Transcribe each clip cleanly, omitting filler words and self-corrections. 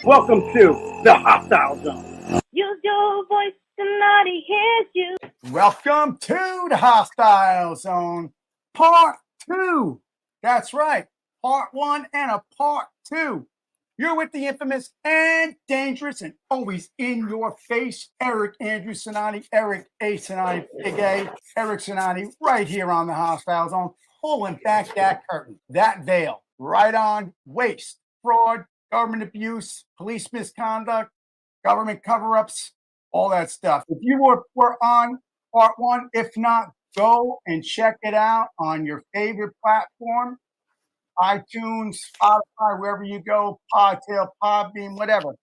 Welcome to the Hostile Zone. Use your voice, somebody hears you. Welcome to the Hostile Zone, Part 2. That's right, Part 1 and a Part 2. You're with the infamous and dangerous and always in your face, Andrew Cinotti, Eric A. Cinotti, Big A, Eric Cinotti, right here on the Hostile Zone, pulling back that curtain, that veil, right on waste, fraud, government abuse, police misconduct, government cover-ups, all that stuff. If you were on Part 1, if not, go and check it out on your favorite platform, iTunes, Spotify, wherever you go, Podtail, Podbean, whatever.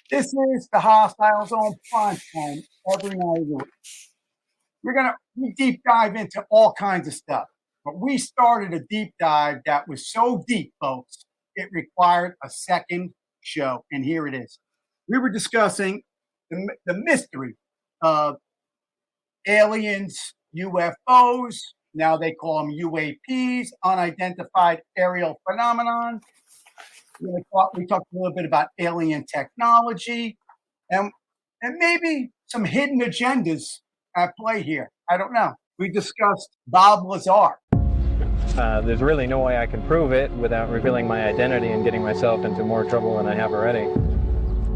This is the Hostile Zone prime time every night of the week. We deep dive into all kinds of stuff, but we started a deep dive that was so deep, folks, it required a second show, and here it is. We were discussing the mystery of aliens, UFOs, now they call them UAPs, unidentified aerial phenomenon. We talked a little bit about alien technology and maybe some hidden agendas at play here. I don't know. We discussed Bob Lazar. There's really no way I can prove it without revealing my identity and getting myself into more trouble than I have already.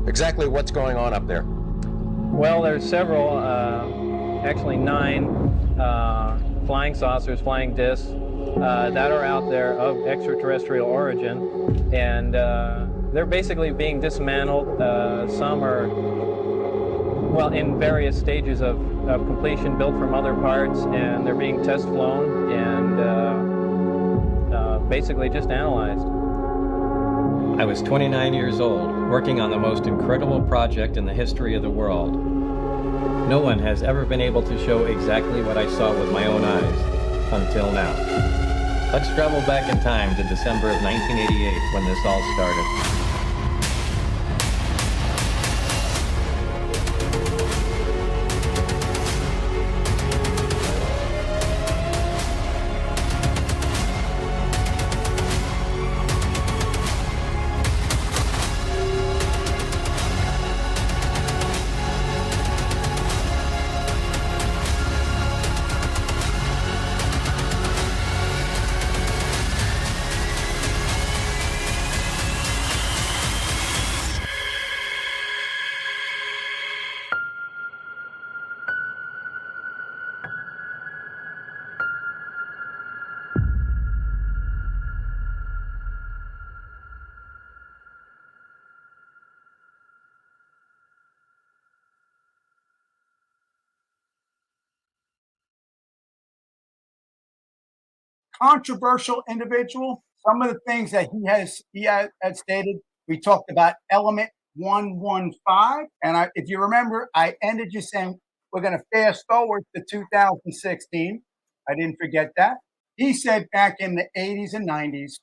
Exactly what's going on up there? Well, there's several, actually 9 flying saucers, flying discs that are out there of extraterrestrial origin, and they're basically being dismantled. Some are, well, in various stages of completion, built from other parts, and they're being test flown and basically just analyzed. I was 29 years old, working on the most incredible project in the history of the world. No one has ever been able to show exactly what I saw with my own eyes, until now. Let's travel back in time to December of 1988 when this all started. Controversial individual. Some of the things that he had stated. We talked about element 115, and if you remember, I ended you saying we're going to fast forward to 2016. I didn't forget that. He said back in the 80s and 90s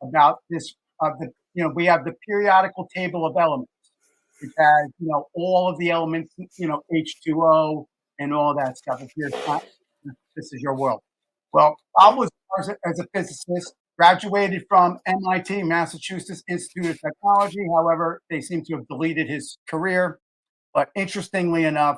about this we have the periodical table of elements, which has all of the elements, H2O and all that stuff. If you're not, this is your world. Well, I was as a physicist, graduated from MIT, Massachusetts Institute of Technology. However, they seem to have deleted his career. But interestingly enough,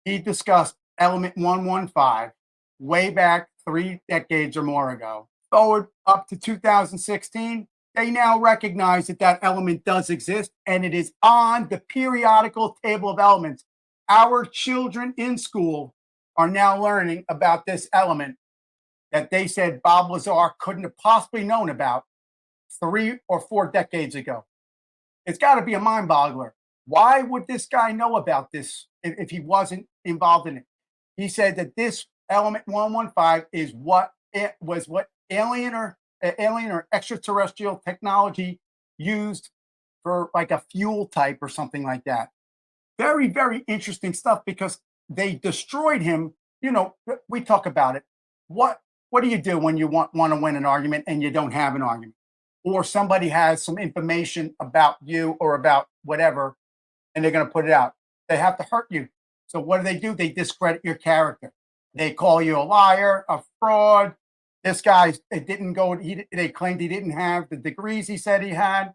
he discussed element 115 way back 3 decades or more ago. Forward up to 2016, they now recognize that element does exist, and it is on the periodical table of elements. Our children in school are now learning about this element that they said Bob Lazar couldn't have possibly known about 3 or 4 decades ago. It's got to be a mind boggler. Why would this guy know about this if he wasn't involved in it? He said that this element 115 is what alien or extraterrestrial technology used for like a fuel type or something like that. Very, very interesting stuff because they destroyed him. We talk about it. What do you do when you want to win an argument and you don't have an argument? or somebody has some information about you or about whatever, and they're going to put it out. They have to hurt you. So what do? They discredit your character. They call you a liar, a fraud. This guy, they claimed he didn't have the degrees he said he had.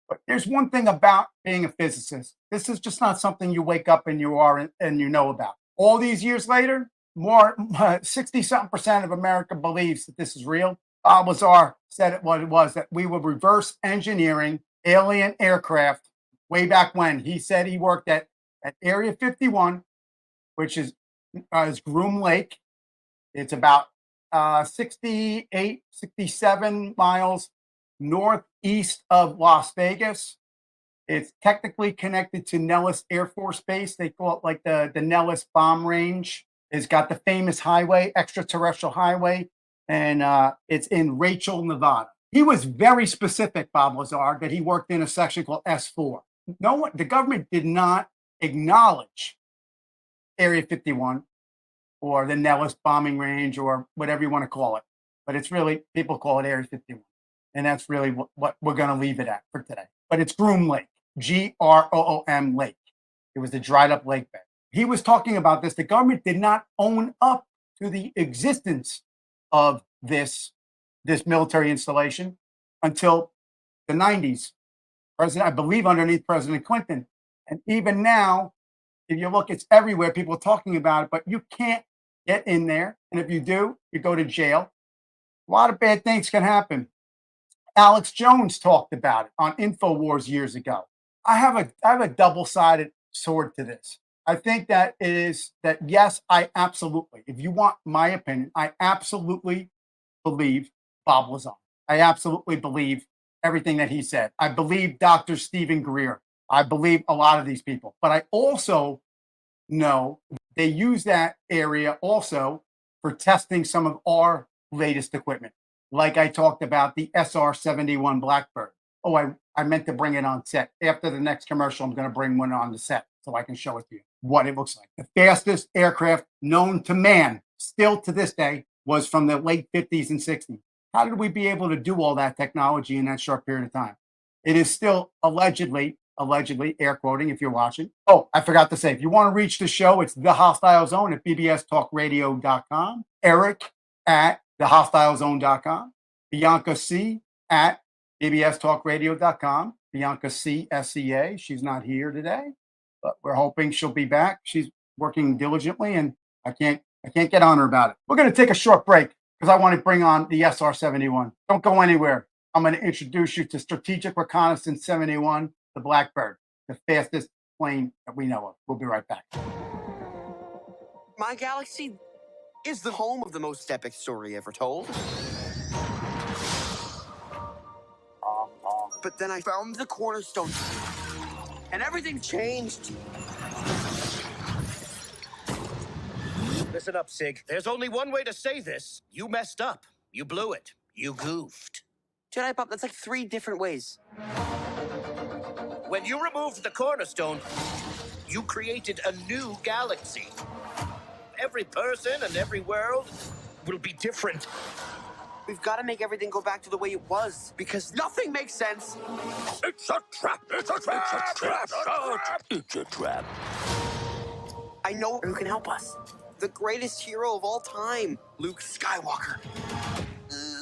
But there's one thing about being a physicist. This is just not something you wake up and you know about. All these years later, 60-something% of America believes that this is real. Bob Lazar said what it was, that we were reverse engineering alien aircraft way back when. He said he worked at Area 51, which is Groom Lake. It's about 67 miles northeast of Las Vegas. It's technically connected to Nellis Air Force Base. They call it like the Nellis Bomb Range. It's got the famous highway, extraterrestrial highway, and it's in Rachel, Nevada. He was very specific, Bob Lazar, that he worked in a section called S4. The government did not acknowledge Area 51 or the Nellis bombing range or whatever you want to call it. But it's really, people call it Area 51. And that's really what we're going to leave it at for today. But it's Groom Lake, Groom Lake. It was the dried up lake bed. He was talking about this. The government did not own up to the existence of this military installation until the 90s. I believe underneath President Clinton. And even now, if you look, it's everywhere. People are talking about it, but you can't get in there. And if you do, you go to jail. A lot of bad things can happen. Alex Jones talked about it on InfoWars years ago. I have a double-sided sword to this. I think that it is that, yes, I absolutely, if you want my opinion, I absolutely believe Bob Lazar. I absolutely believe everything that he said. I believe Dr. Stephen Greer. I believe a lot of these people. But I also know they use that area also for testing some of our latest equipment. Like I talked about the SR-71 Blackbird. Oh, I meant to bring it on set. After the next commercial, I'm going to bring one on the set so I can show it to you, what it looks like. The fastest aircraft known to man, still to this day, was from the late 50s and 60s. How did we be able to do all that technology in that short period of time? It is still allegedly, air quoting if you're watching. Oh, I forgot to say, if you want to reach the show, it's The Hostile Zone at bbstalkradio.com. Eric at thehostilezone.com. Bianca Sea at bbstalkradio.com. Bianca Sea, SCA. She's not here today, but we're hoping she'll be back. She's working diligently, and I can't get on her about it. We're going to take a short break because I want to bring on the SR-71. Don't go anywhere. I'm going to introduce you to Strategic Reconnaissance 71, the Blackbird, the fastest plane that we know of. We'll be right back. My galaxy is the home of the most epic story ever told. But then I found the cornerstone, and everything changed. Listen up, Sig. There's only one way to say this. You messed up. You blew it. You goofed. Jedi Pop, that's like 3 different ways. When you removed the cornerstone, you created a new galaxy. Every person and every world will be different. We've got to make everything go back to the way it was, because nothing makes sense. It's a trap! It's a trap! It's a trap! It's a trap! I know who can help us. The greatest hero of all time, Luke Skywalker.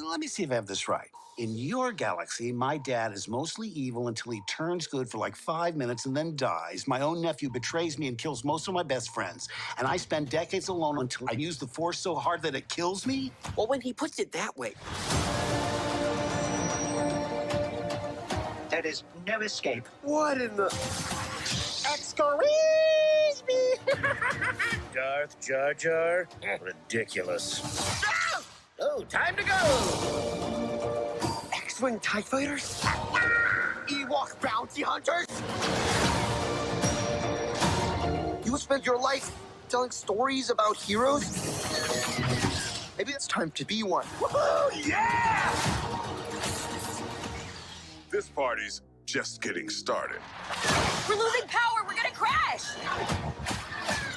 Let me see if I have this right. In your galaxy, my dad is mostly evil until he turns good for like 5 minutes and then dies. My own nephew betrays me and kills most of my best friends. And I spend decades alone until I use the Force so hard that it kills me? Well, when he puts it that way. There is no escape. What in the... Excuse me! Darth Jar Jar? Ridiculous. Oh, time to go! X-Wing TIE Fighters? Ewok Bounty Hunters? You spent your life telling stories about heroes? Maybe it's time to be one. Woohoo! Yeah! This party's just getting started. We're losing power. We're gonna crash.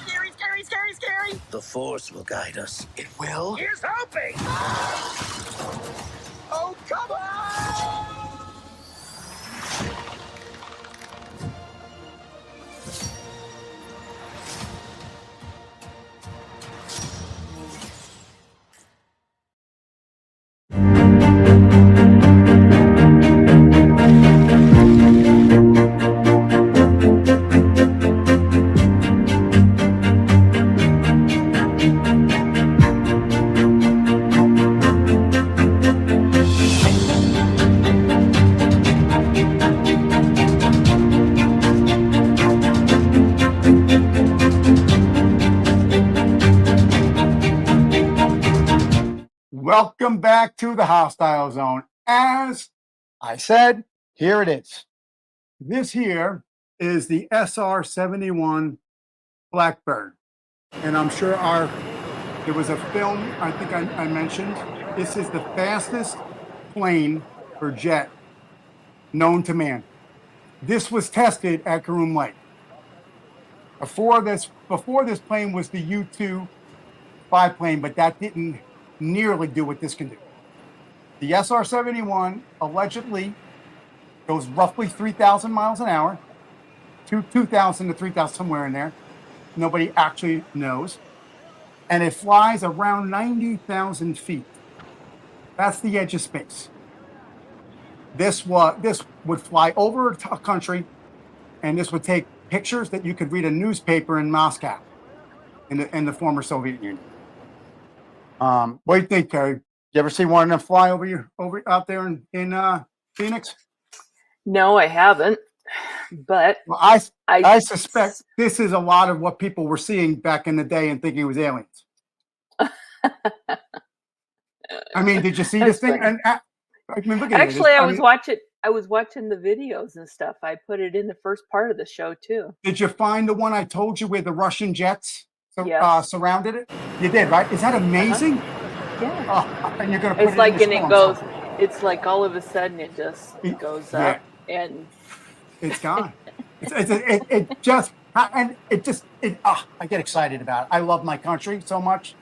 Scary, scary, scary, scary. The Force will guide us. It will? Here's hoping! Oh, come on! Welcome back to the hostile zone. As I said, here it is. This here is the SR-71 Blackbird. And I'm sure there was a film, I think I mentioned. This is the fastest plane or jet known to man. This was tested at Groom Lake. Before this plane was the U-2 biplane, but that didn't nearly do what this can do. The SR-71 allegedly goes roughly 3,000 miles an hour, 2,000 to 3,000, somewhere in there. Nobody actually knows. And it flies around 90,000 feet. That's the edge of space. This would fly over a country, and this would take pictures that you could read a newspaper in Moscow, in the former Soviet Union. What do you think, Terry? You ever see one of them fly over out there in Phoenix? No, I haven't. But well, I suspect this is a lot of what people were seeing back in the day and thinking it was aliens. I mean, did you see this thing? And I mean, look at actually, it. I was watching the videos and stuff. I put it in the first part of the show too. Did you find the one I told you where the Russian jets surrounded it? You did, right? Is that amazing? Yeah. Oh, and you're gonna put it's like, and it goes. So. It's like all of a sudden it just goes up and it's gone. I get excited about it. I love my country so much.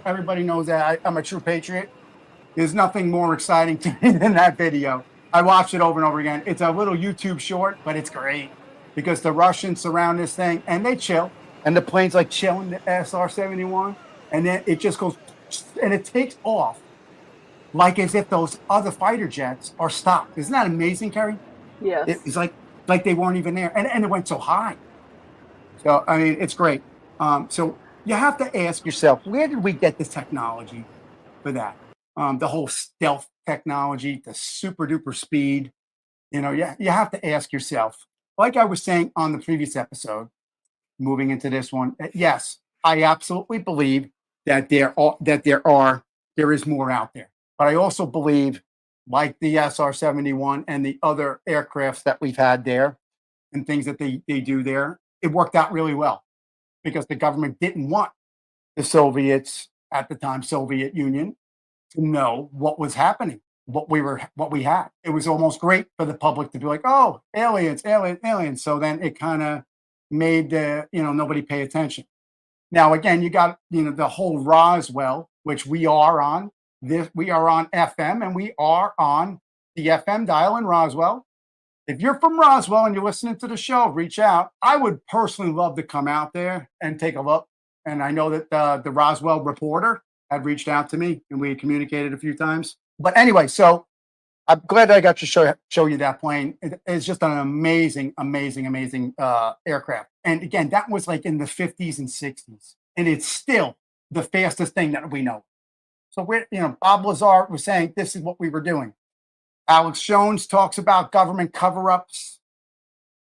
Everybody knows that I'm a true patriot. There's nothing more exciting to me than that video. I watched it over and over again. It's a little YouTube short, but it's great because the Russians surround this thing and they chill, and the plane's like chilling, the SR-71, and then it just goes and it takes off like as if those other fighter jets are stopped. Isn't that amazing, Kerry? Yes. It's like they weren't even there, and it went so high. So I mean, it's great. So you have to ask yourself, where did we get this technology for that? The whole stealth technology, the super duper speed. You know, you have to ask yourself. Like I was saying on the previous episode, moving into this one, yes, I absolutely believe that there is more out there. But I also believe, like the SR-71 and the other aircrafts that we've had there and things that they do there, it worked out really well because the government didn't want the Soviets at the time, Soviet Union, to know what was happening, what we had. It was almost great for the public to be like, oh, aliens, aliens, aliens. So then it kind of made nobody pay attention. Now, again, you got, the whole Roswell, which we are on. We are on FM, and we are on the FM dial in Roswell. If you're from Roswell and you're listening to the show, reach out. I would personally love to come out there and take a look. And I know that the Roswell reporter had reached out to me, and we had communicated a few times. But anyway, so I'm glad that I got to show you that plane. It's just an amazing, amazing, amazing aircraft. And again, that was like in the 50s and 60s. And it's still the fastest thing that we know. So Bob Lazar was saying this is what we were doing. Alex Jones talks about government cover-ups.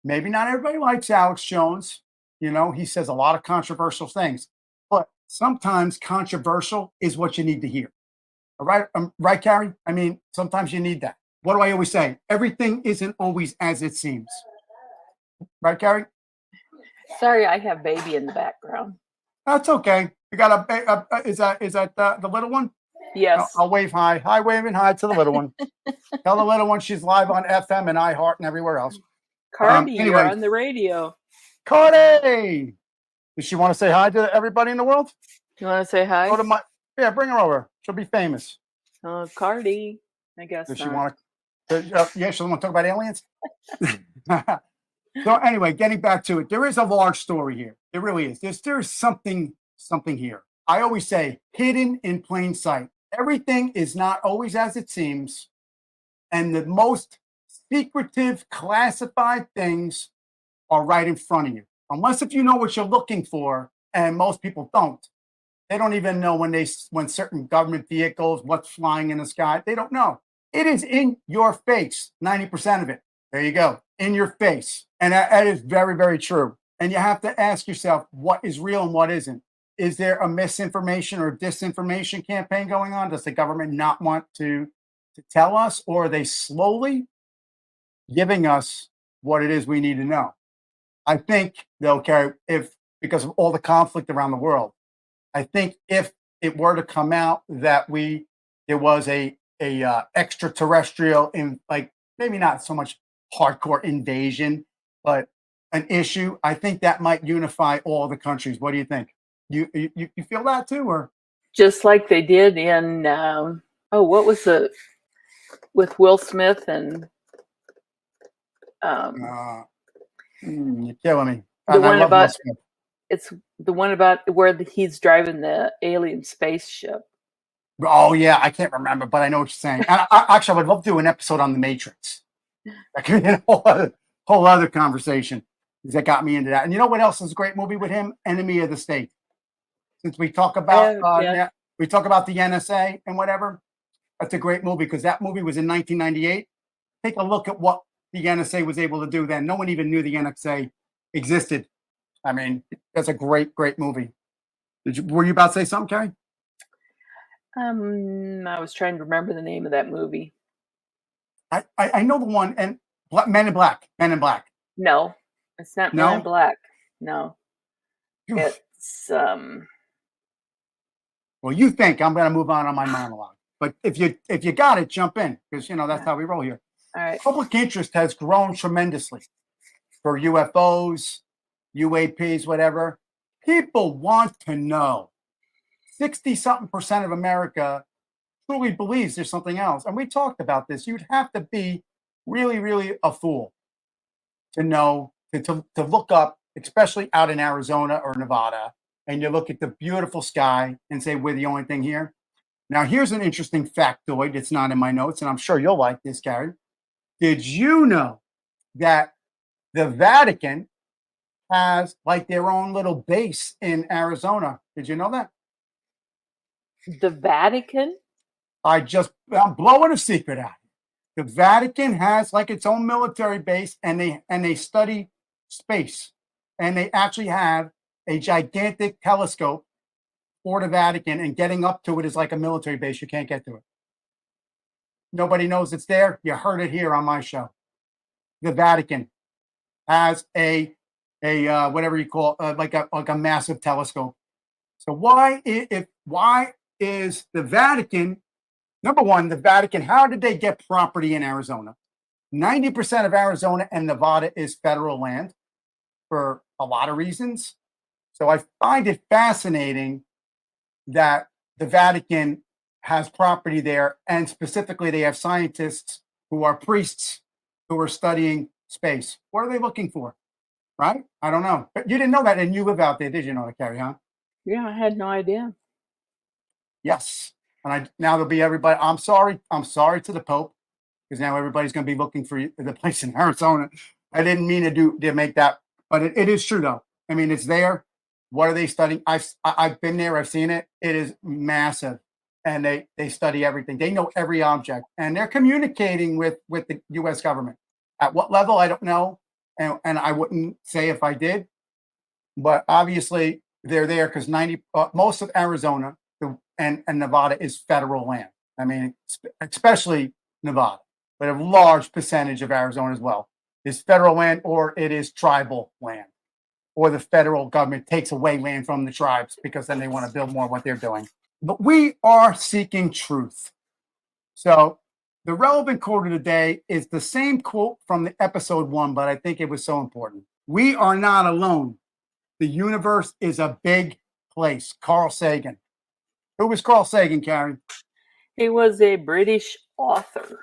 Maybe not everybody likes Alex Jones. He says a lot of controversial things, but sometimes controversial is what you need to hear. All right, right, Carrie? I mean, sometimes you need that. What do I always say? Everything isn't always as it seems. Right, Carrie? Sorry, I have baby in the background. That's okay. You got is that the little one? Yes. I'll wave hi. Hi, waving hi to the little one. Tell the little one she's live on FM and iHeart and everywhere else. Cardi, you're on the radio. Cardi! Does she want to say hi to everybody in the world? You want to say hi? Bring her over. She'll be famous. Cardi, I guess. Does she want to? She doesn't want to talk about aliens? So anyway, getting back to it, there is a large story here. There really is. There's something here. I always say, hidden in plain sight. Everything is not always as it seems. And the most secretive, classified things are right in front of you. Unless if you know what you're looking for, and most people don't. They don't even know when certain government vehicles, what's flying in the sky. They don't know. It is in your face, 90% of it. There you go, in your face. And that is very, very true. And you have to ask yourself what is real and what isn't. is there a misinformation or disinformation campaign going on? Does the government not want to tell us, or are they slowly giving us what it is we need to know? I think they'll carry, if because of all the conflict around the world, I think if it were to come out that there was a extraterrestrial, in like, maybe not so much hardcore invasion, but an issue, I think that might unify all the countries. What do you think? You feel that too, or Just like they did in what was the with Will Smith and you're killing me. the one I love Will about Smith. it's the one about where he's driving the alien spaceship. Oh yeah, I can't remember, but I know what you're saying. And actually, I would love to do an episode on the Matrix. That could be a whole other conversation, because that got me into that. And you know what else is a great movie with him? Enemy of the State. Since we talk about we talk about the NSA and whatever, that's a great movie, because that movie was in 1998. Take a look at what the NSA was able to do then. No one even knew the NSA existed. I mean, that's a great movie. Were you about to say something, Carrie? I was trying to remember the name of that movie. I know the one, and Men in Black. Men in Black. No, it's not Men in Black. No, it's Well, you think I'm going to move on my monologue, but if you got it, jump in, because that's how we roll here. All right. Public interest has grown tremendously for UFOs, UAPs, whatever. People want to know. 60-something% of America truly believes there's something else. And we talked about this. You'd have to be really, really a fool to know, to look up, especially out in Arizona or Nevada, and you look at the beautiful sky and say, we're the only thing here. Now, here's an interesting factoid. It's not in my notes, and I'm sure you'll like this, Gary. Did you know that the Vatican has like their own little base in Arizona? Did you know that? The Vatican? I'm blowing a secret out. The Vatican has like its own military base, and they study space, and they actually have a gigantic telescope for the Vatican, and getting up to it is like a military base. You can't get to it. Nobody knows it's there. You heard it here on my show. The Vatican has a whatever you call like a massive telescope. So why is the Vatican, number one, the Vatican, how did they get property in Arizona? 90% of Arizona and Nevada is federal land for a lot of reasons. So I find it fascinating that the Vatican has property there, and specifically they have scientists who are priests who are studying space. What are they looking for? Right? I don't know. But you didn't know that, and you live out there. Did you know that, Carrie, huh? Yeah, I had no idea. Yes. And now there'll be everybody. I'm sorry to the Pope, because now everybody's going to be looking for the place in Arizona. I didn't mean to make that, but it is true though. I mean, it's there. What are they studying? I've been there. I've seen it. It is massive, and they study everything. They know every object, and they're communicating with the U.S. government. At what level, I don't know, and I wouldn't say if I did, but obviously they're there because most of Arizona and Nevada is federal land. I mean, especially Nevada, but a large percentage of Arizona as well is federal land, or it is tribal land, or the federal government takes away land from the tribes because then they want to build more of what they're doing. But we are seeking truth. So the relevant quote of the day is the same quote from the episode 1, but I think it was so important. We are not alone. The universe is a big place. Carl Sagan. Who was Carl Sagan, Karen? He was a British author.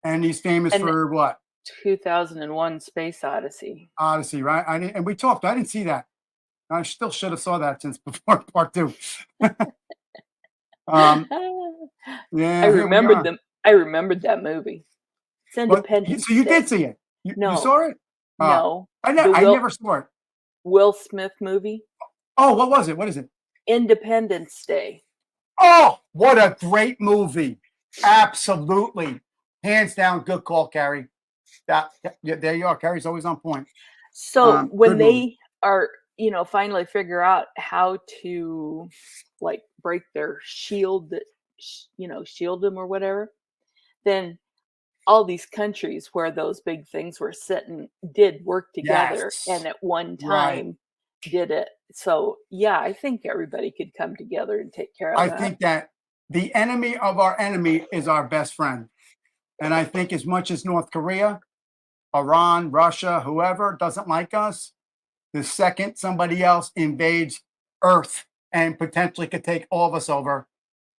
And he's famous for what? 2001 Space Odyssey. Odyssey, right? And we talked. I didn't see that. I still should have saw that since before part 2. Yeah, I remembered that movie. It's Independence. So you did see it? You saw it? No. I never saw it. Will Smith movie. Oh, what was it? What is it? Independence Day. Oh, what a great movie. Absolutely. Hands down, good call, Carrie. There you are. Carrie's always on point. So when they are finally figure out how to like break their shield that, shield them or whatever, then all these countries where those big things were sitting did work together Yes. and at one Right. time did it. So yeah, I think everybody could come together and take care of I that. think that the enemy of our enemy is our best friend. And I think as much as North Korea, Iran, Russia, whoever doesn't like us, the second somebody else invades Earth and potentially could take all of us over,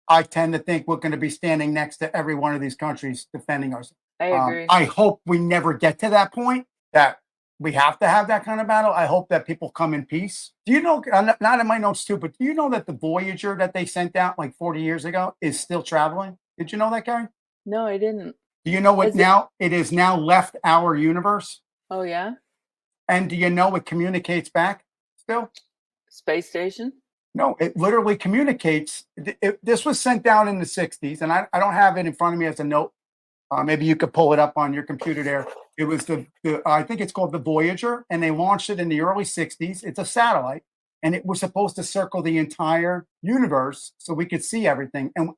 I tend to think we're going to be standing next to every one of these countries defending ourselves. I agree. I hope we never get to that point that we have to have that kind of battle. I hope that people come in peace. Do you know, not in my notes too, but do you know that the Voyager that they sent out like 40 years ago is still traveling? Did you know that, Karen? No, I didn't. Do you know what now? It has now left our universe. Oh, yeah? And do you know it communicates back still? Space station? No, it literally communicates. This was sent down in the 60s, and I don't have it in front of me as a note. Maybe you could pull it up on your computer there. It was I think it's called the Voyager, and they launched it in the early 60s. It's a satellite, and it was supposed to circle the entire universe so we could see everything. And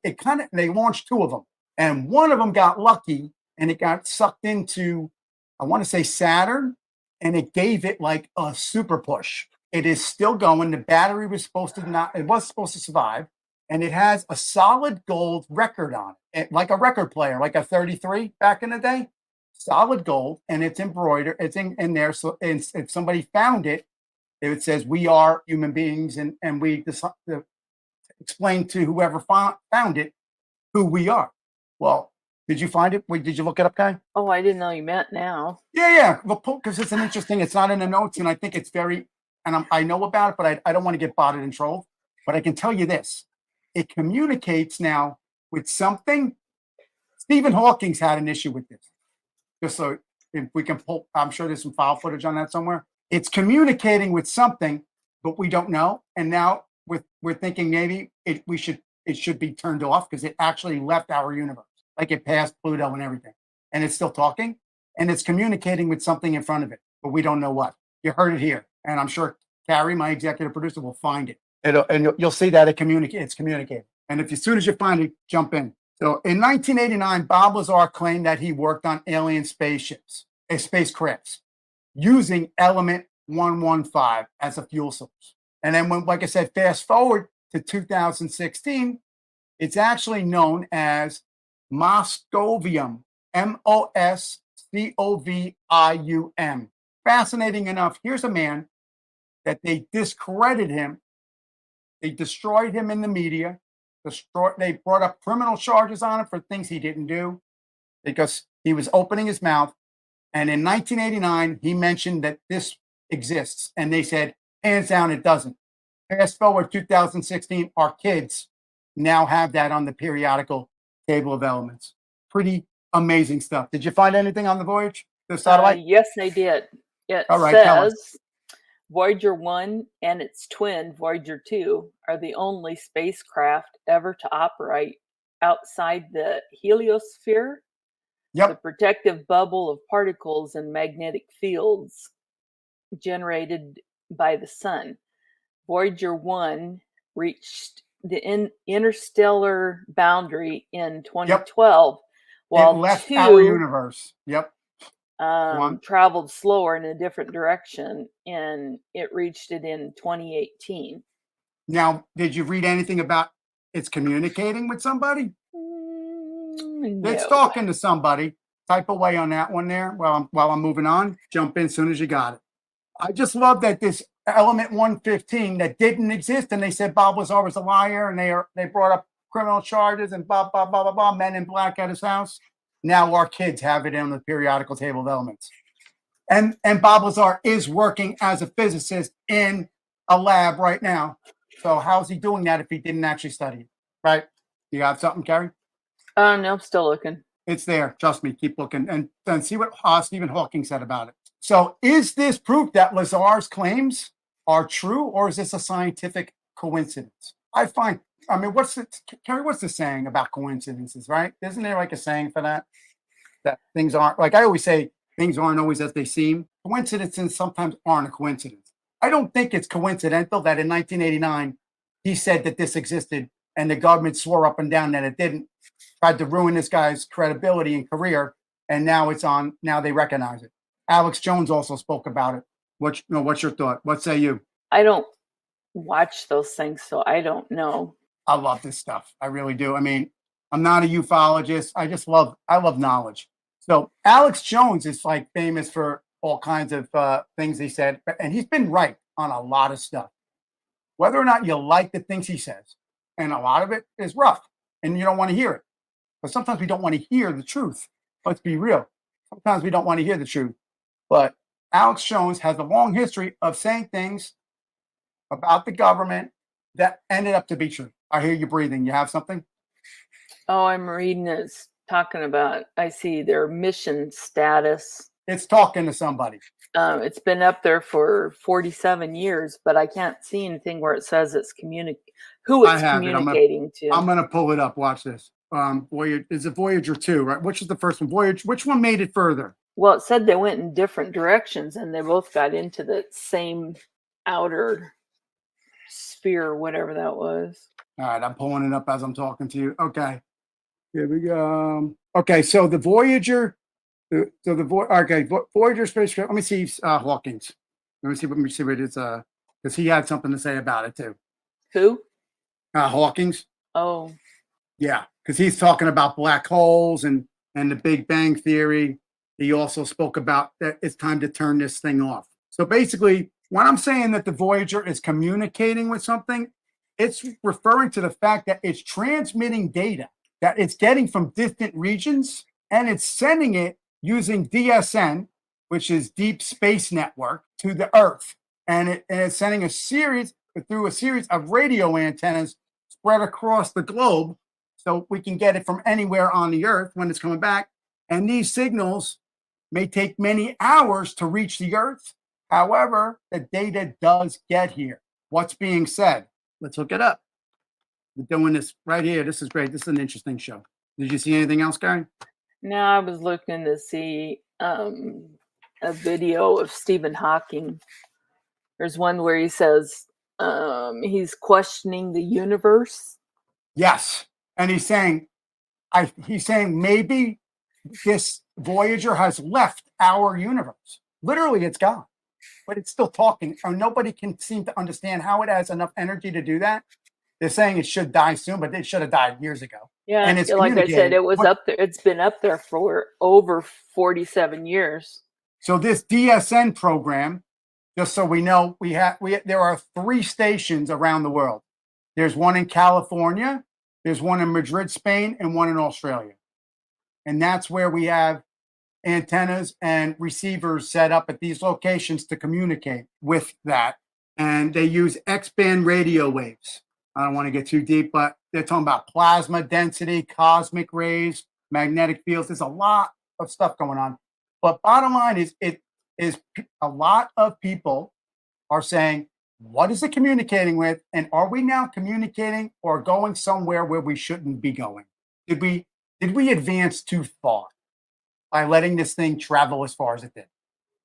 they launched two of them, and one of them got lucky, and it got sucked into, I want to say Saturn, and it gave it like a super push. It is still going. The battery was supposed to survive, and it has a solid gold record on it, like a record player, like a 33 back in the day. Solid gold, and it's embroidered. It's in there. So if somebody found it, it says we are human beings, and we explain to whoever found it who we are. Well, did you find it? Did you look it up, Kai? Oh, I didn't know you meant now. Yeah. Because it's an interesting. It's not in the notes, and I think it's very. And I know about it, but I don't want to get botted and trolled. But I can tell you this: it communicates now with something. Stephen Hawking's had an issue with this. Just so if we can pull, I'm sure there's some file footage on that somewhere. It's communicating with something, but we don't know. And now we're thinking maybe it should be turned off because it actually left our universe, like it passed Pluto and everything, and it's still talking and it's communicating with something in front of it, but we don't know what. You heard it here, and I'm sure Carrie, my executive producer, will find it. And you'll see that it's communicating. And as soon as you find it, jump in. So in 1989, Bob Lazar claimed that he worked on alien spaceships, spacecrafts, using element 115 as a fuel source. And then like I said, fast forward to 2016, it's actually known as Moscovium, Moscovium. Fascinating enough, here's a man that they discredited him. They destroyed him in the media. They brought up criminal charges on him for things he didn't do because he was opening his mouth. And in 1989, he mentioned that this exists. And they said, hands down, it doesn't. Fast forward 2016, our kids now have that on the periodical table of elements. Pretty amazing stuff. Did you find anything on the voyage? The satellite? Yes, I did. It says Voyager 1 and its twin, Voyager 2, are the only spacecraft ever to operate outside the heliosphere, the protective bubble of particles and magnetic fields generated by the sun. Voyager 1 reached the interstellar boundary in 2012, while it left 2 our universe. Traveled slower in a different direction, and it reached it in 2018. Now, did you read anything about it's communicating with somebody? No. It's talking to somebody. Type away on that one there while I'm moving on. Jump in as soon as you got it. I just love that this element 115 that didn't exist, and they said Bob Lazar was a liar, and they brought up criminal charges and blah, blah, blah, blah, blah, men in black at his house. Now our kids have it on the periodical table of elements. And Bob Lazar is working as a physicist in a lab right now. So how's he doing that if he didn't actually study it? Right? You got something, Carrie? No, I'm still looking. It's there. Trust me. Keep looking and see what Stephen Hawking said about it. So is this proof that Lazar's claims are true, or is this a scientific coincidence? I mean, what's the saying about coincidences, right? Isn't there like a saying for that? That things aren't, like I always say, things aren't always as they seem. Coincidences sometimes aren't a coincidence. I don't think it's coincidental that in 1989 he said that this existed, and the government swore up and down that it didn't. Tried to ruin this guy's credibility and career, and now it's on. Now they recognize it. Alex Jones also spoke about it. What's your thought? What say you? I don't watch those things, so I don't know. I love this stuff. I really do. I mean, I'm not a ufologist. I love knowledge. So Alex Jones is like famous for all kinds of things he said, and he's been right on a lot of stuff. Whether or not you like the things he says, and a lot of it is rough, and you don't want to hear it. But sometimes we don't want to hear the truth. Let's be real. Sometimes we don't want to hear the truth. But Alex Jones has a long history of saying things about the government that ended up to be true. I hear you breathing. You have something? Oh, I'm reading it's talking about, I see their mission status. It's talking to somebody. It's been up there for 47 years, but I can't see anything where it says it's who it's communicating to. I'm going to pull it up. Watch this. Voyager, is it Voyager 2, right? Which is the first one? Which one made it further? Well, it said they went in different directions, and they both got into the same outer sphere, whatever that was. All right, I'm pulling it up as I'm talking to you. Okay, here we go. Okay, so the Voyager, Voyager spacecraft. Let me see Hawkins. Let me see what it's because he had something to say about it too. Who? Hawkins. Oh. Yeah, because he's talking about black holes and the Big Bang Theory. He also spoke about that it's time to turn this thing off. So basically, when I'm saying that the Voyager is communicating with something, it's referring to the fact that it's transmitting data that it's getting from distant regions, and it's sending it using DSN, which is Deep Space Network, to the Earth. And it's sending through a series of radio antennas spread across the globe, so we can get it from anywhere on the Earth when it's coming back. And these signals may take many hours to reach the Earth. However, the data does get here. What's being said? Let's look it up. We're doing this right here. This is great. This is an interesting show. Did you see anything else, Gary? No, I was looking to see a video of Stephen Hawking. There's one where he says he's questioning the universe. Yes. And he's saying maybe this Voyager has left our universe. Literally, it's gone, but it's still talking. Or nobody can seem to understand how it has enough energy to do that. They're saying it should die soon, but it should have died years ago. Yeah, and it's like I said, it was up there. It's been up there for over 47 years. So this DSN program, just so we know, there are 3 stations around the world. There's one in California, there's one in Madrid, Spain, and one in Australia. And that's where we have antennas and receivers set up at these locations to communicate with that. And they use X-band radio waves. I don't want to get too deep, but they're talking about plasma density, cosmic rays, magnetic fields. There's a lot of stuff going on. But bottom line is, a lot of people are saying, what is it communicating with? And are we now communicating or going somewhere where we shouldn't be going? Did we advance too far by letting this thing travel as far as it did?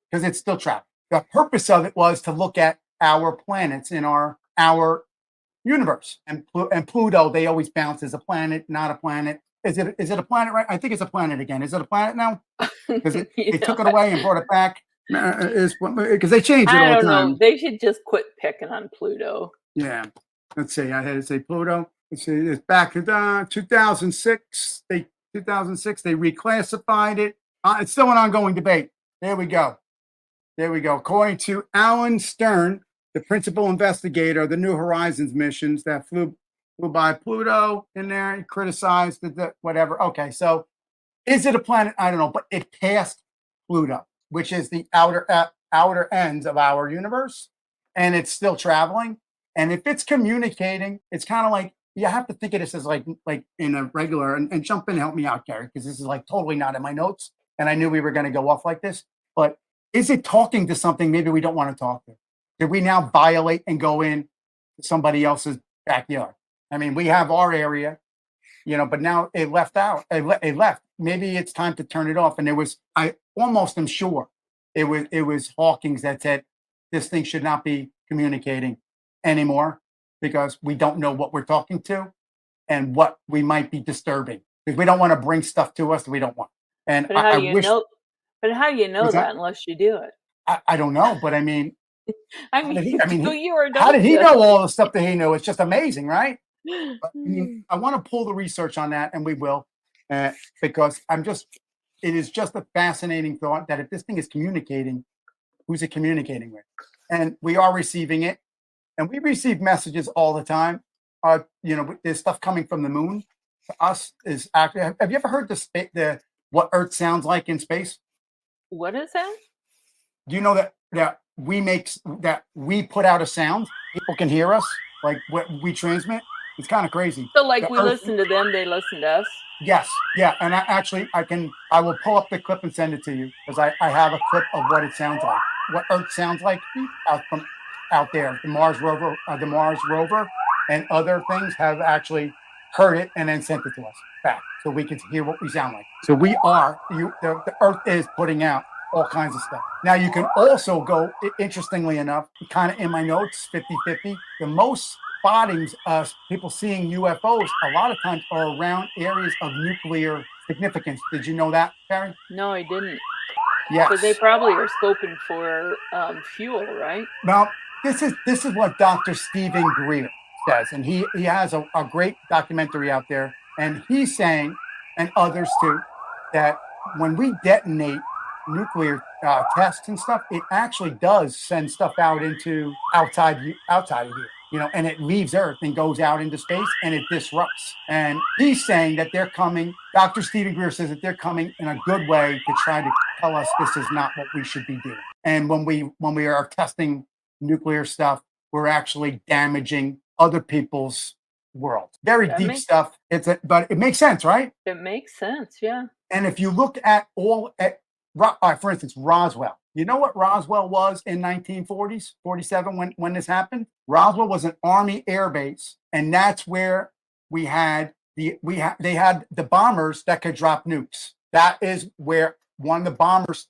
Because it's still traveling. The purpose of it was to look at our planets in our universe. And Pluto, they always bounce as a planet, not a planet. Is it a planet, right? I think it's a planet again. Is it a planet now? Because they took it away and brought it back. Because they change it all the time. I don't know. They should just quit picking on Pluto. Yeah. Let's see. I had to say Pluto. Let's see. It's back to 2006. They reclassified it. It's still an ongoing debate. There we go. According to Alan Stern, the principal investigator of the New Horizons missions that flew by Pluto in there, he criticized the whatever. Okay, so is it a planet? I don't know, but it passed Pluto, which is the outer ends of our universe, and it's still traveling. And if it's communicating, it's kind of like, you have to think of this as like in a regular, and jump in and help me out, Gary, because this is like totally not in my notes, and I knew we were going to go off like this. But is it talking to something maybe we don't want to talk to? Did we now violate and go in to somebody else's backyard? I mean, we have our area, but now it left out. It left. Maybe it's time to turn it off. And I almost am sure it was Hawkins that said, this thing should not be communicating anymore because we don't know what we're talking to and what we might be disturbing, because we don't want to bring stuff to us that we don't want. And But how I do you wish. know? But how do you know What's that that? unless you do it? I don't know, but I mean, I how did mean, do you or how did don't he you? know all the stuff that he knew? It's just amazing, right? But, I mean, I want to pull the research on that, and we will, because it is just a fascinating thought that if this thing is communicating, who's it communicating with? And we are receiving it, and we receive messages all the time. There's stuff coming from the moon to us. Is actually, have you ever heard the what Earth sounds like in space? What is that? Do you know that we put out a sound? People can hear us, like what we transmit. It's kind of crazy. So, like, The we Earth- listen to them, they listen to us. Yes, yeah, and I will pull up the clip and send it to you because I have a clip of what it sounds like, what Earth sounds like out there. The Mars rover, and other things have actually heard it and then sent it to us back, so we can hear what we sound like. So the Earth is putting out all kinds of stuff. Now you can also go, interestingly enough, kind of in my notes, 50-50, the most spottings of people seeing UFOs a lot of times are around areas of nuclear significance. Did you know that, Carrie? No, I didn't. Yes. But they probably are scoping for fuel, right? Well, this is what Dr. Stephen Greer says, and he has a great documentary out there, and he's saying, and others too, that when we detonate nuclear tests and stuff, it actually does send stuff out into outside of here, and it leaves Earth and goes out into space and it disrupts. And he's saying that they're coming. Dr. Stephen Greer says that they're coming in a good way to try to tell us this is not what we should be doing. And when we are testing nuclear stuff, we're actually damaging other people's world. Very deep stuff. But it makes sense, right? It makes sense, yeah. And if you look at for instance, Roswell. You know what Roswell was in 1940s, 47 when this happened? Roswell was an Army air base, and that's where they had the bombers that could drop nukes. That is where one of the bombers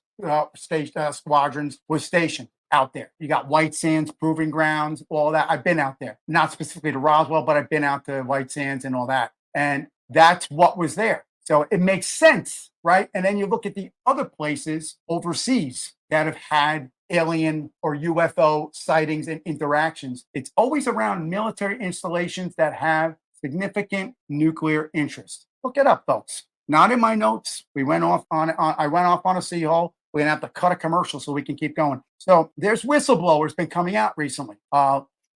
squadrons was stationed out there. You got White Sands, Proving Grounds, all that. I've been out there, not specifically to Roswell, but I've been out to White Sands and all that. And that's what was there. So it makes sense, right? And then you look at the other places overseas that have had alien or UFO sightings and interactions. It's always around military installations that have significant nuclear interest. Look it up, folks. Not in my notes. I went off on a sea hole. We're gonna have to cut a commercial so we can keep going. So there's whistleblowers been coming out recently.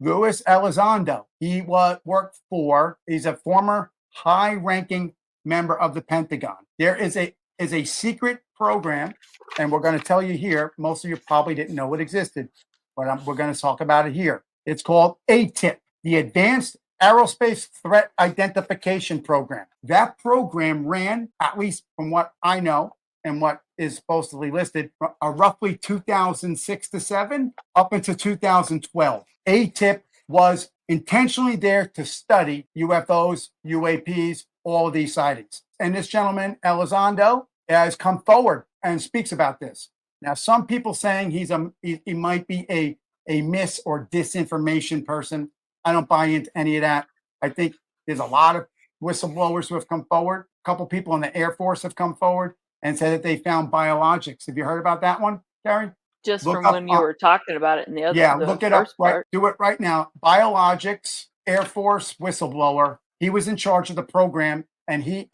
Luis Elizondo, he's a former high-ranking member of the Pentagon. There is a secret program, and we're going to tell you here. Most of you probably didn't know it existed, but we're going to talk about it here. It's called AATIP, the Advanced Aerospace Threat Identification Program. That program ran, at least from what I know and what is supposedly listed, roughly 2006 to 7 up into 2012. AATIP was intentionally there to study UFOs, UAPs, all of these sightings. And this gentleman, Elizondo, has come forward and speaks about this. Now, some people saying he might be a mis or disinformation person. I don't buy into any of that. I think there's a lot of whistleblowers who have come forward. A couple people in the Air Force have come forward and said that they found biologics. Have you heard about that one, Carrie? Just from when you were talking about it in the other. Yeah, look it up. Right, do it right now. Biologics, Air Force whistleblower. He was in charge of the program, and he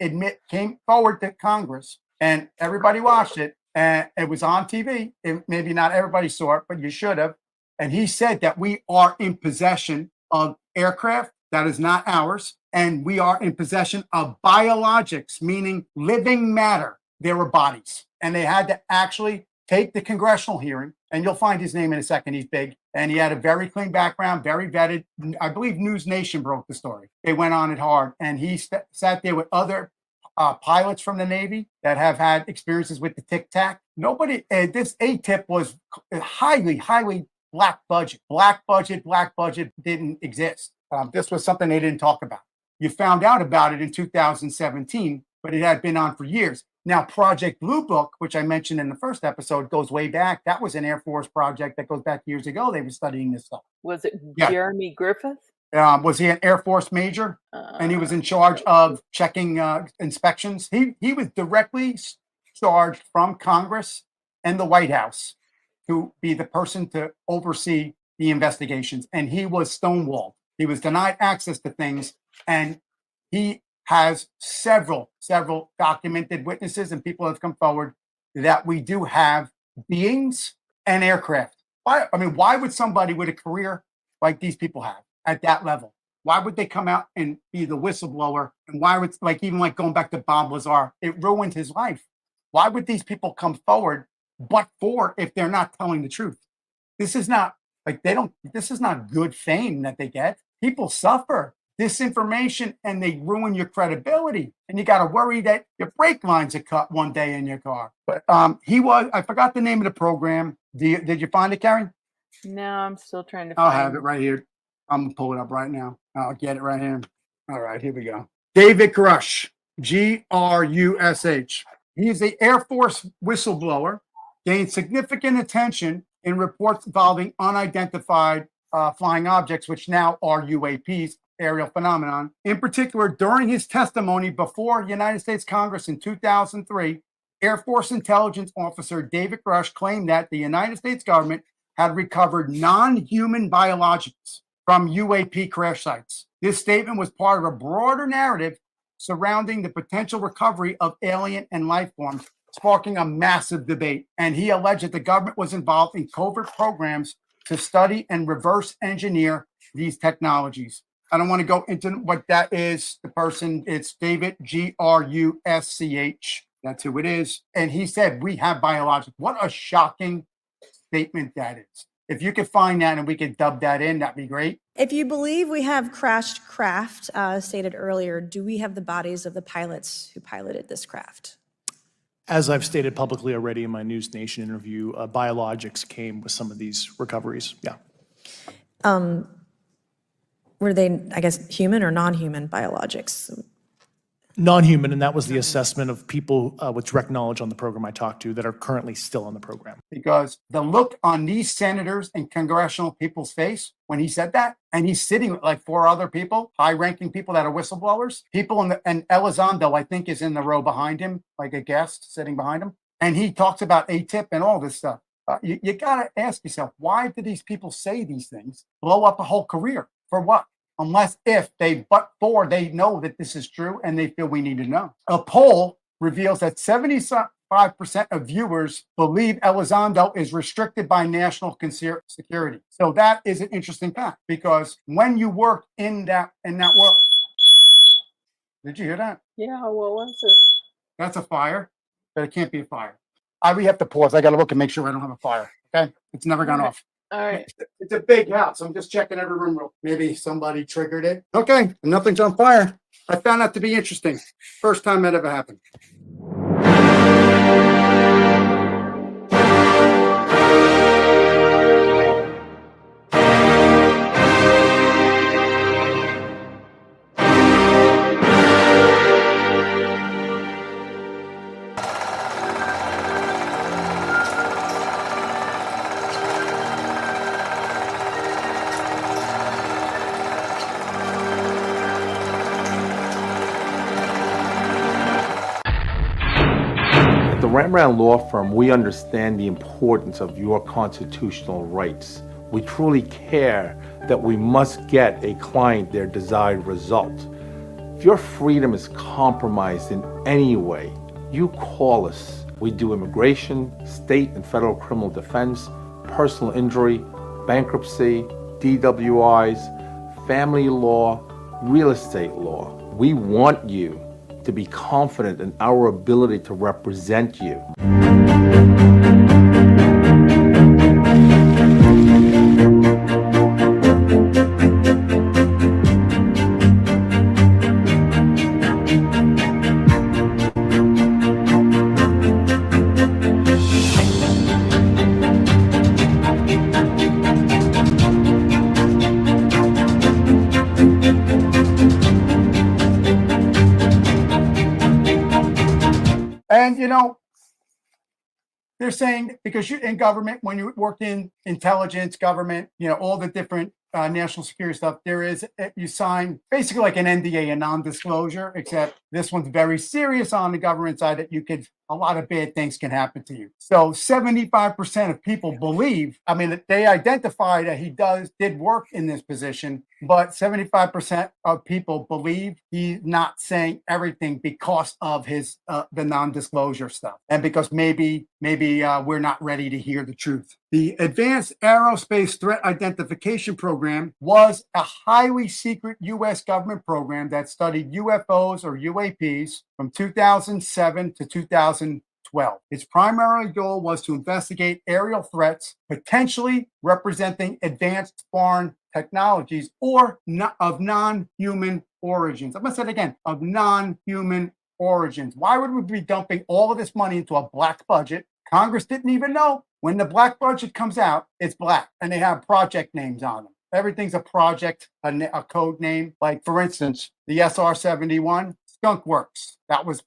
came forward to Congress, and everybody watched it, and it was on TV. Maybe not everybody saw it, but you should have. And he said that we are in possession of aircraft that is not ours, and we are in possession of biologics, meaning living matter. There were bodies, and they had to actually take the congressional hearing, and you'll find his name in a second. He's big, and he had a very clean background, very vetted. I believe News Nation broke the story. They went on it hard, and he sat there with other pilots from the Navy that have had experiences with the Tic Tac. Nobody, this AATIP was highly, highly black budget. Black budget didn't exist. This was something they didn't talk about. You found out about it in 2017, but it had been on for years. Now, Project Blue Book, which I mentioned in the first episode, goes way back. That was an Air Force project that goes back years ago. They were studying this stuff. Was it Jeremy Griffith? Was he an Air Force major? And he was in charge of checking inspections. He was directly charged from Congress and the White House to be the person to oversee the investigations. And he was stonewalled. He was denied access to things. And he has several documented witnesses and people have come forward that we do have beings and aircraft. Why would somebody with a career like these people have at that level? Why would they come out and be the whistleblower? And why would, even going back to Bob Lazar, it ruined his life. Why would these people come forward but for if they're not telling the truth? This is not this is not good fame that they get. People suffer disinformation and they ruin your credibility. And you got to worry that your brake lines are cut one day in your car. But I forgot the name of the program. Did you find it, Karen? No, I'm still trying to find I'll have it right here. I'm going to pull it up right now. I'll get it right here. All right, here we go. David Grush, Grush. He is the Air Force whistleblower, gained significant attention in reports involving unidentified flying objects, which now are UAPs, aerial phenomenon. In particular, during his testimony before United States Congress in 2003, Air Force intelligence officer David Grush claimed that the United States government had recovered non-human biologics from UAP crash sites. This statement was part of a broader narrative surrounding the potential recovery of alien and life forms, sparking a massive debate. And he alleged that the government was involved in covert programs to study and reverse engineer these technologies. I don't want to go into what that is. The person, it's David, Grusch. That's who it is. And he said, we have biologics. What a shocking statement that is. If you could find that and we could dub that in, that'd be great. If you believe we have crashed craft, stated earlier, do we have the bodies of the pilots who piloted this craft? As I've stated publicly already in my News Nation interview, biologics came with some of these recoveries. Yeah. Were they, I guess, human or non-human biologics? Non-human, and that was the assessment of people with direct knowledge on the program I talked to that are currently still on the program. Because the look on these senators and congressional people's face when he said that, and he's sitting with like 4 other people, high-ranking people that are whistleblowers, and Elizondo, I think, is in the row behind him, like a guest sitting behind him, and he talks about AATIP and all this stuff. You got to ask yourself, why do these people say these things, blow up a whole career? For what? Unless they know that this is true and they feel we need to know. A poll reveals that 75% of viewers believe Elizondo is restricted by national security. So that is an interesting fact, because when you work in that world, did you hear that? Yeah, what was it? That's a fire, but it can't be a fire. We have to pause. I got to look and make sure I don't have a fire. Okay, it's never gone off. All right. It's a big house. I'm just checking every room. Maybe somebody triggered it. Okay, nothing's on fire. I found that to be interesting. First time that ever happened. At the Rembrandt Law Firm, we understand the importance of your constitutional rights. We truly care that we must get a client their desired result. If your freedom is compromised in any way, you call us. We do immigration, state and federal criminal defense, personal injury, bankruptcy, DWIs, family law, real estate law. We want you to be confident in our ability to represent you. And, you know, they're saying because you in government, when you work in intelligence, government, you know, all the different national security stuff, there is, you sign basically like an NDA, a non-disclosure, except this one's very serious on the government side that you could, a lot of bad things can happen to you. So 75% of people believe, I mean, they identify that he did work in this position, but 75% of people believe he's not saying everything because of his, the non-disclosure stuff. And because maybe we're not ready to hear the truth. The Advanced Aerospace Threat Identification Program was a highly secret U.S. government program that studied UFOs or UAPs from 2007 to 2012. Its primary goal was to investigate aerial threats, potentially representing advanced foreign technologies or of non-human origins. I'm going to say it again, of non-human origins. Why would we be dumping all of this money into a black budget? Congress didn't even know. When the black budget comes out, it's black, and they have project names on them. Everything's a project, a code name. Like, for instance, the SR-71, Skunk Works. That was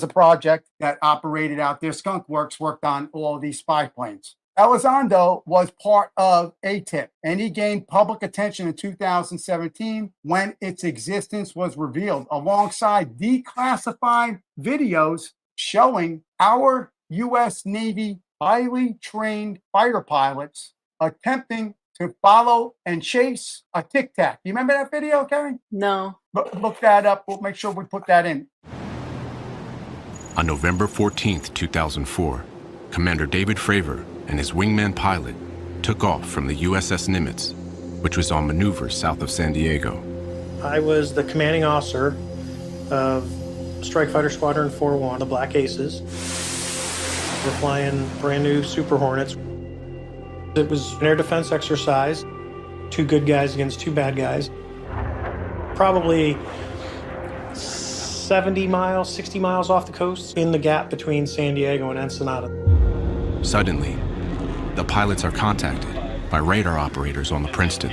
a project that operated out there. Skunk Works worked on all of these spy planes. Elizondo was part of AATIP, and he gained public attention in 2017 when its existence was revealed, alongside declassified videos showing our U.S. Navy highly trained fighter pilots attempting to follow and chase a Tic Tac. You remember that video, Karen? No. Look that up. We'll make sure we put that in. On November 14th, 2004, Commander David Fravor and his wingman pilot took off from the USS Nimitz, which was on maneuver south of San Diego. I was the commanding officer of Strike Fighter Squadron 4-1, the Black Aces. We're flying brand new Super Hornets. It was an air defense exercise, 2 good guys against 2 bad guys. Probably 70 miles, 60 miles off the coast in the gap between San Diego and Ensenada. Suddenly, the pilots are contacted by radar operators on the Princeton.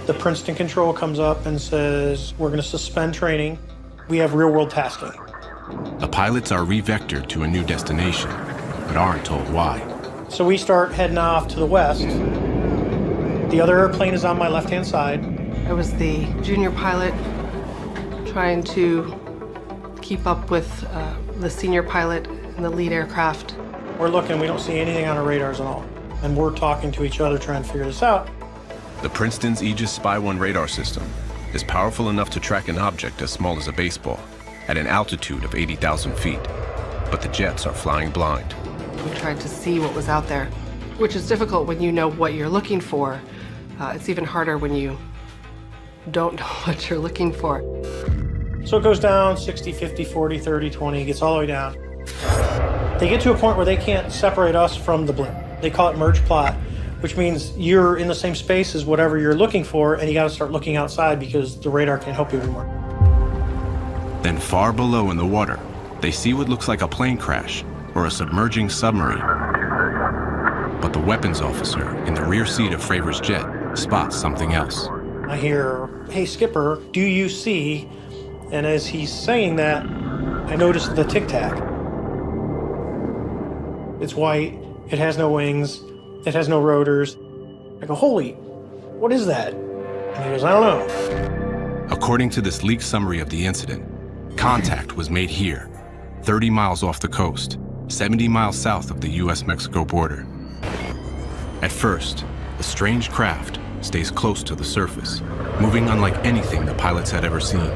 The Princeton control comes up and says, we're going to suspend training. We have real-world tasking. The pilots are re-vectored to a new destination, but aren't told why. So we start heading off to the west. The other airplane is on my left-hand side. I was the junior pilot trying to keep up with the senior pilot in the lead aircraft. We're looking, we don't see anything on our radars at all. And we're talking to each other trying to figure this out. The Princeton's Aegis Spy-1 radar system is powerful enough to track an object as small as a baseball at an altitude of 80,000 feet, but the jets are flying blind. We tried to see what was out there, which is difficult when you know what you're looking for. It's even harder when you don't know what you're looking for. So it goes down 60, 50, 40, 30, 20, gets all the way down. They get to a point where they can't separate us from the blimp. They call it merge plot, which means you're in the same space as whatever you're looking for, and you got to start looking outside because the radar can't help you anymore. Then far below in the water, they see what looks like a plane crash or a submerging submarine. But the weapons officer in the rear seat of Fravor's jet spots something else. I hear, hey, Skipper, do you see? And as he's saying that, I notice the Tic Tac. It's white, it has no wings, it has no rotors. I go, holy, what is that? And he goes, I don't know. According to this leaked summary of the incident, contact was made here, 30 miles off the coast, 70 miles south of the US-Mexico border. At first, the strange craft stays close to the surface, moving unlike anything the pilots had ever seen.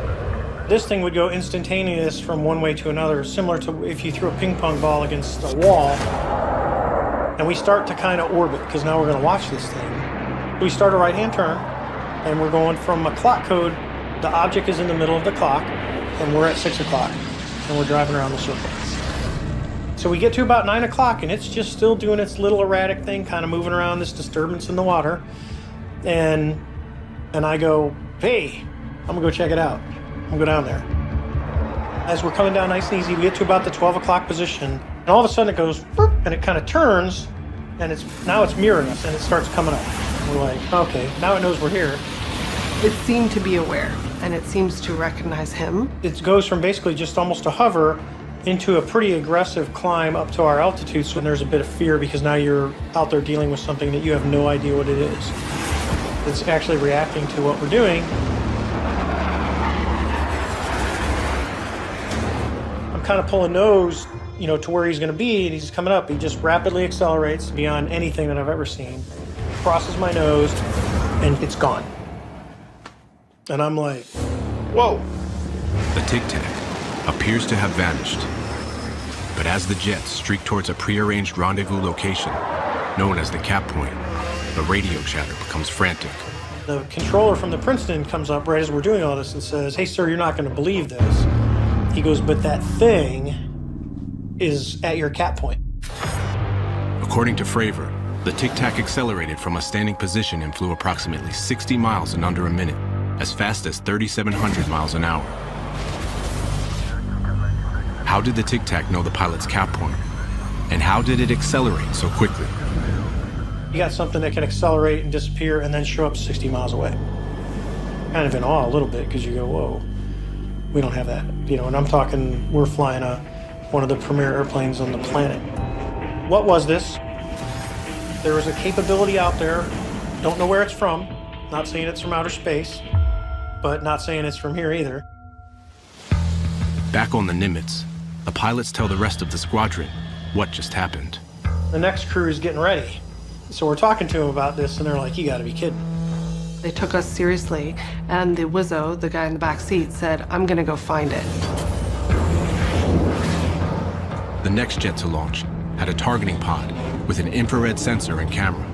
This thing would go instantaneous from one way to another, similar to if you threw a ping pong ball against a wall. And we start to kind of orbit, because now we're going to watch this thing. We start a right-hand turn, and we're going from a clock code. The object is in the middle of the clock, and we're at 6 o'clock, and we're driving around the circle. So we get to about 9 o'clock, and it's just still doing its little erratic thing, kind of moving around this disturbance in the water. And I go, hey, I'm going to go check it out. I'm going to go down there. As we're coming down nice and easy, we get to about the 12 o'clock position, and all of a sudden it goes, and it kind of turns, and now it's mirroring us, and it starts coming up. We're like, okay, now it knows we're here. It seemed to be aware, and it seems to recognize him. It goes from basically just almost a hover into a pretty aggressive climb up to our altitude, so there's a bit of fear because now you're out there dealing with something that you have no idea what it is. It's actually reacting to what we're doing. I'm kind of pulling nose, to where he's going to be, and he's coming up. He just rapidly accelerates beyond anything that I've ever seen. Crosses my nose, and it's gone. And I'm like, whoa. The Tic Tac appears to have vanished. But as the jets streak towards a prearranged rendezvous location, known as the Cap Point, the radio chatter becomes frantic. The controller from the Princeton comes up right as we're doing all this and says, "Hey, sir, you're not going to believe this." He goes, "But that thing is at your Cap Point." According to Fravor, the Tic Tac accelerated from a standing position and flew approximately 60 miles in under a minute, as fast as 3,700 miles an hour. How did the Tic Tac know the pilot's Cap Point? And how did it accelerate so quickly? You got something that can accelerate and disappear and then show up 60 miles away. Kind of in awe a little bit, because you go, whoa, we don't have that. And I'm talking, we're flying one of the premier airplanes on the planet. What was this? There was a capability out there. Don't know where it's from. Not saying it's from outer space, but not saying it's from here either. Back on the Nimitz, the pilots tell the rest of the squadron what just happened. The next crew is getting ready. So we're talking to them about this, and they're like, "You gotta be kidding." They took us seriously, and the Wizzo, the guy in the back seat, said, "I'm gonna go find it." The next jet to launch had a targeting pod with an infrared sensor and camera.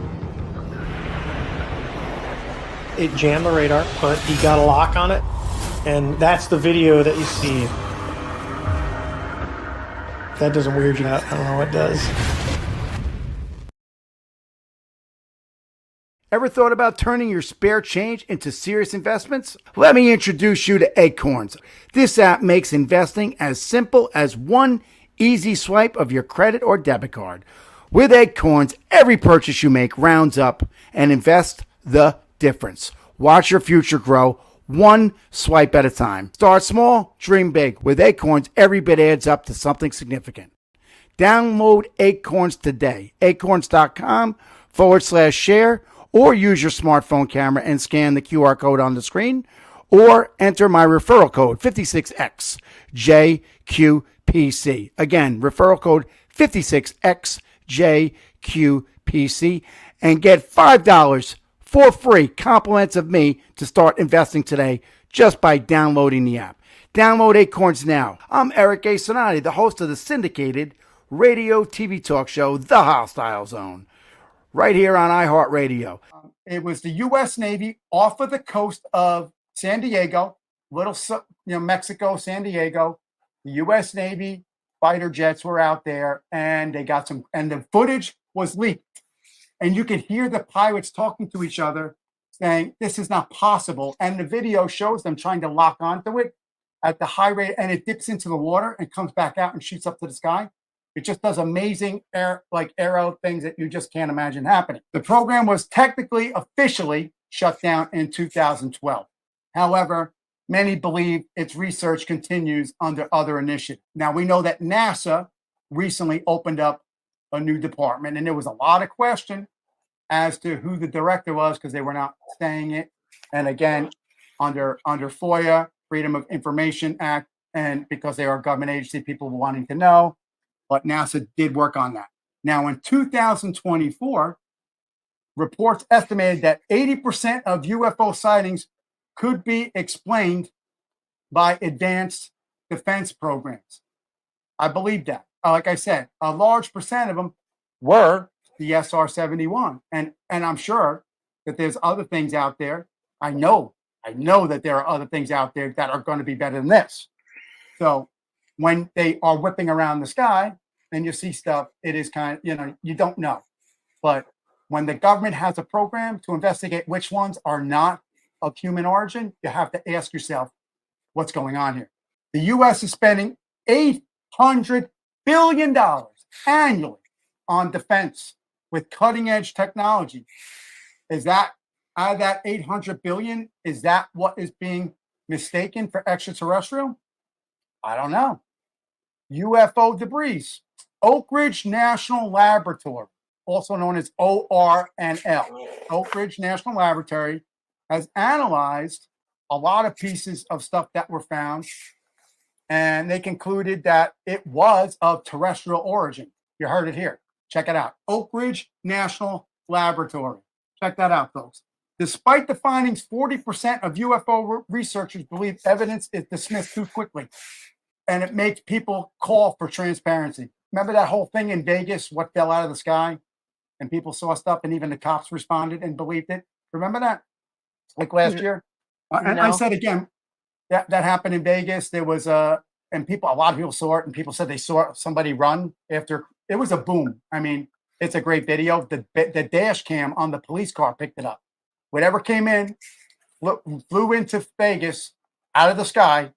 It jammed the radar, but he got a lock on it, and that's the video that you see. If that doesn't weird you out, I don't know what does. Ever thought about turning your spare change into serious investments? Let me introduce you to Acorns. This app makes investing as simple as one easy swipe of your credit or debit card. With Acorns, every purchase you make rounds up and invest the difference. Watch your future grow one swipe at a time. Start small, dream big. With Acorns, every bit adds up to something significant. Download Acorns today. Acorns.com/share. Or use your smartphone camera and scan the QR code on the screen, or enter my referral code 56XJQPC. Again, referral code 56XJQPC, and get $5 for free compliments of me to start investing today just by downloading the app. Download Acorns now. I'm Eric A. Cinotti, the host of the syndicated radio TV talk show, The Hostile Zone, right here on iHeartRadio. It was the U.S. Navy off of the coast of San Diego, Mexico, San Diego. The U.S. Navy fighter jets were out there, and they got and the footage was leaked. And you could hear the pilots talking to each other saying, "This is not possible." And the video shows them trying to lock onto it at the high rate, and it dips into the water and comes back out and shoots up to the sky. It just does amazing arrow things that you just can't imagine happening. The program was officially shut down in 2012. However, many believe its research continues under other initiatives. Now, we know that NASA recently opened up a new department, and there was a lot of question as to who the director was because they were not saying it. And again, under FOIA, Freedom of Information Act, and because they are a government agency, people were wanting to know. But NASA did work on that. Now, in 2024, reports estimated that 80% of UFO sightings could be explained by advanced defense programs. I believe that. Like I said, a large percent of them were the SR-71. And I'm sure that there's other things out there. I know that there are other things out there that are going to be better than this. So when they are whipping around the sky and you see stuff, it is kind of, you don't know. But when the government has a program to investigate which ones are not of human origin, you have to ask yourself, what's going on here? The U.S. is spending $800 billion annually on defense with cutting edge technology. Is that, out of that $800 billion, is that what is being mistaken for extraterrestrial? I don't know. UFO debris. Oak Ridge National Laboratory, also known as ORNL, Oak Ridge National Laboratory, has analyzed a lot of pieces of stuff that were found, and they concluded that it was of terrestrial origin. You heard it here. Check it out. Oak Ridge National Laboratory. Check that out, folks. Despite the findings, 40% of UFO researchers believe evidence is dismissed too quickly, and it makes people call for transparency. Remember that whole thing in Vegas, what fell out of the sky? And people saw stuff, and even the cops responded and believed it. Remember that? Like last year? And I said again, that happened in Vegas. There was and a lot of people saw it, and people said they saw somebody run after. It was a boom. I mean, it's a great video. The dash cam on the police car picked it up. Whatever came in, flew into Vegas out of the sky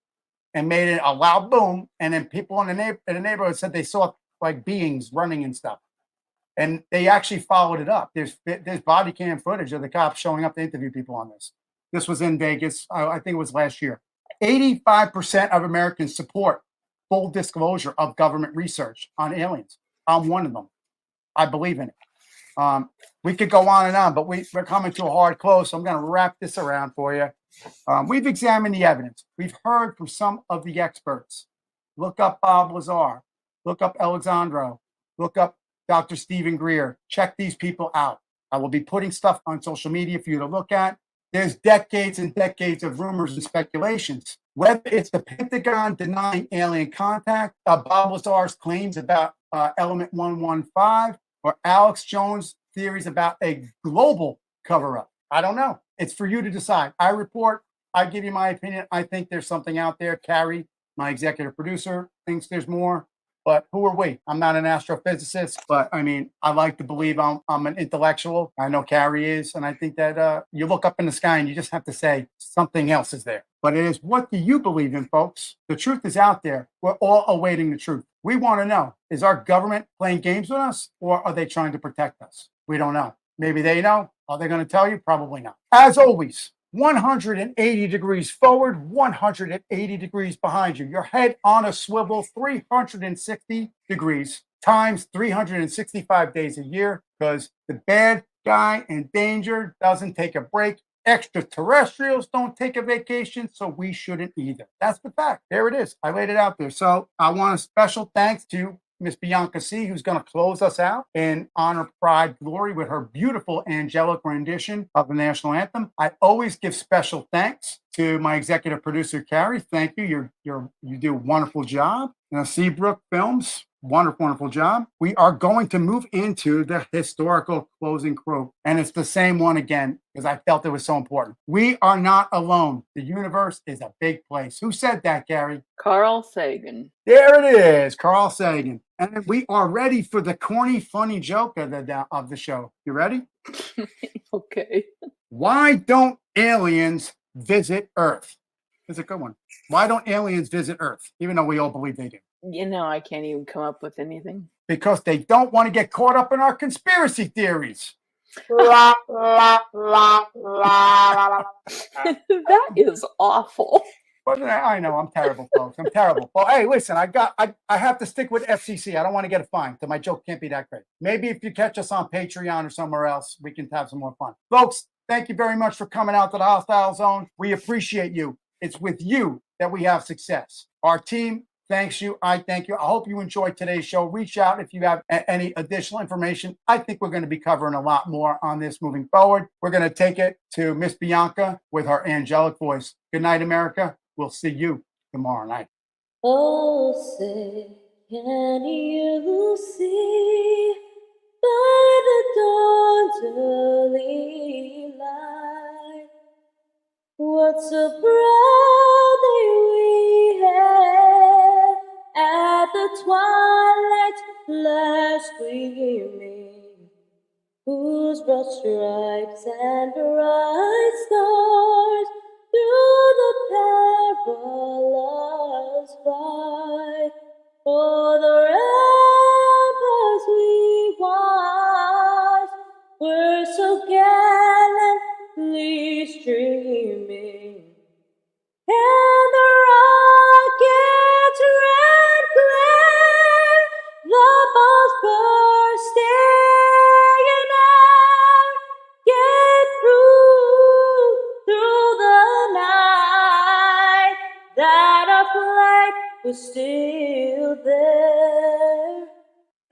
and made it a loud boom. And then people in the neighborhood said they saw like beings running and stuff. And they actually followed it up. There's body cam footage of the cops showing up to interview people on this. This was in Vegas. I think it was last year. 85% of Americans support full disclosure of government research on aliens. I'm one of them. I believe in it. We could go on and on, but we're coming to a hard close. So I'm going to wrap this around for you. We've examined the evidence. We've heard from some of the experts. Look up Bob Lazar. Look up Alexandro. Look up Dr. Stephen Greer. Check these people out. I will be putting stuff on social media for you to look at. There's decades and decades of rumors and speculations. Whether it's the Pentagon denying alien contact, Bob Lazar's claims about element 115, or Alex Jones' theories about a global cover-up. I don't know. It's for you to decide. I report. I give you my opinion. I think there's something out there. Carrie, my executive producer, thinks there's more. But who are we? I'm not an astrophysicist, but I mean, I like to believe I'm an intellectual. I know Carrie is. And I think that you look up in the sky and you just have to say something else is there. But it is, what do you believe in, folks? The truth is out there. We're all awaiting the truth. We want to know, is our government playing games with us, or are they trying to protect us? We don't know. Maybe they know. Are they going to tell you? Probably not. As always, 180 degrees forward, 180 degrees behind you. Your head on a swivel, 360 degrees times 365 days a year, because the bad guy in danger doesn't take a break. Extraterrestrials don't take a vacation, so we shouldn't either. That's the fact. There it is. I laid it out there. So I want a special thanks to Miss Bianca Sea, who's going to close us out in honor, pride, glory with her beautiful angelic rendition of the national anthem. I always give special thanks to my executive producer, Carrie. Thank you. You do a wonderful job. Seabrook Films, wonderful job. We are going to move into the historical closing quote, and it's the same one again because I felt it was so important. We are not alone. The universe is a big place. Who said that, Gary? Carl Sagan. There it is, Carl Sagan. And we are ready for the corny, funny joke of the show. You ready? Okay. Why don't aliens visit Earth? It's a good one. Why don't aliens visit Earth, even though we all believe they do? You know, I can't even come up with anything. Because they don't want to get caught up in our conspiracy theories. That is awful. But I know I'm terrible, folks. I'm terrible. Well, hey, listen, I have to stick with FCC. I don't want to get a fine, so my joke can't be that great. Maybe if you catch us on Patreon or somewhere else, we can have some more fun. Folks, thank you very much for coming out to the Hostile Zone. We appreciate you. It's with you that we have success. Our team thanks you. I thank you. I hope you enjoyed today's show. Reach out if you have any additional information. I think we're going to be covering a lot more on this moving forward. We're going to take it to Miss Bianca with her angelic voice. Good night, America. We'll see you tomorrow night. Oh, say, can you see by the dawn's early light what so proudly we had at the twilight last gleaming, whose broad stripes and bright stars through the perilous fight for the ramparts we watched were so gallantly streaming, and the rockets red glare was still there.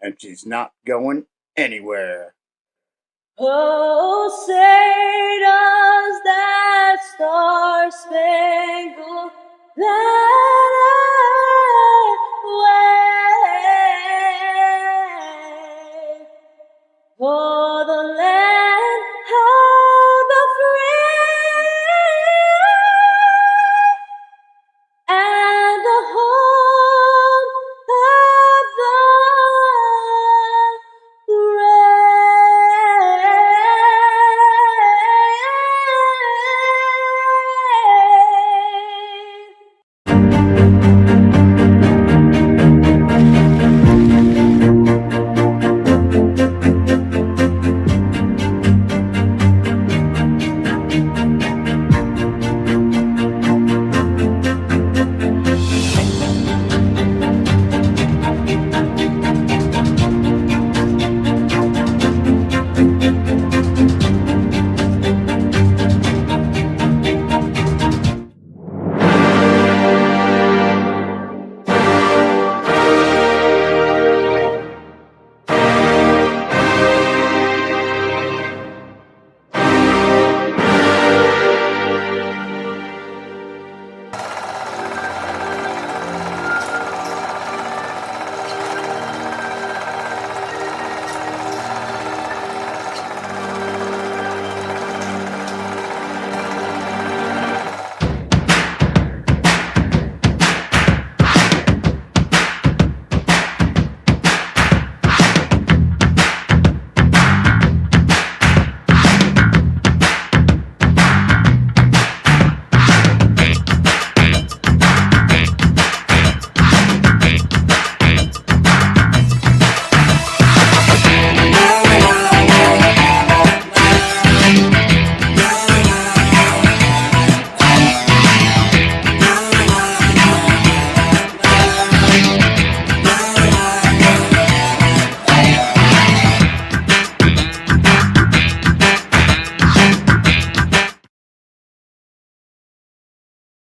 And she's not going anywhere. Oh, say does that star-spangled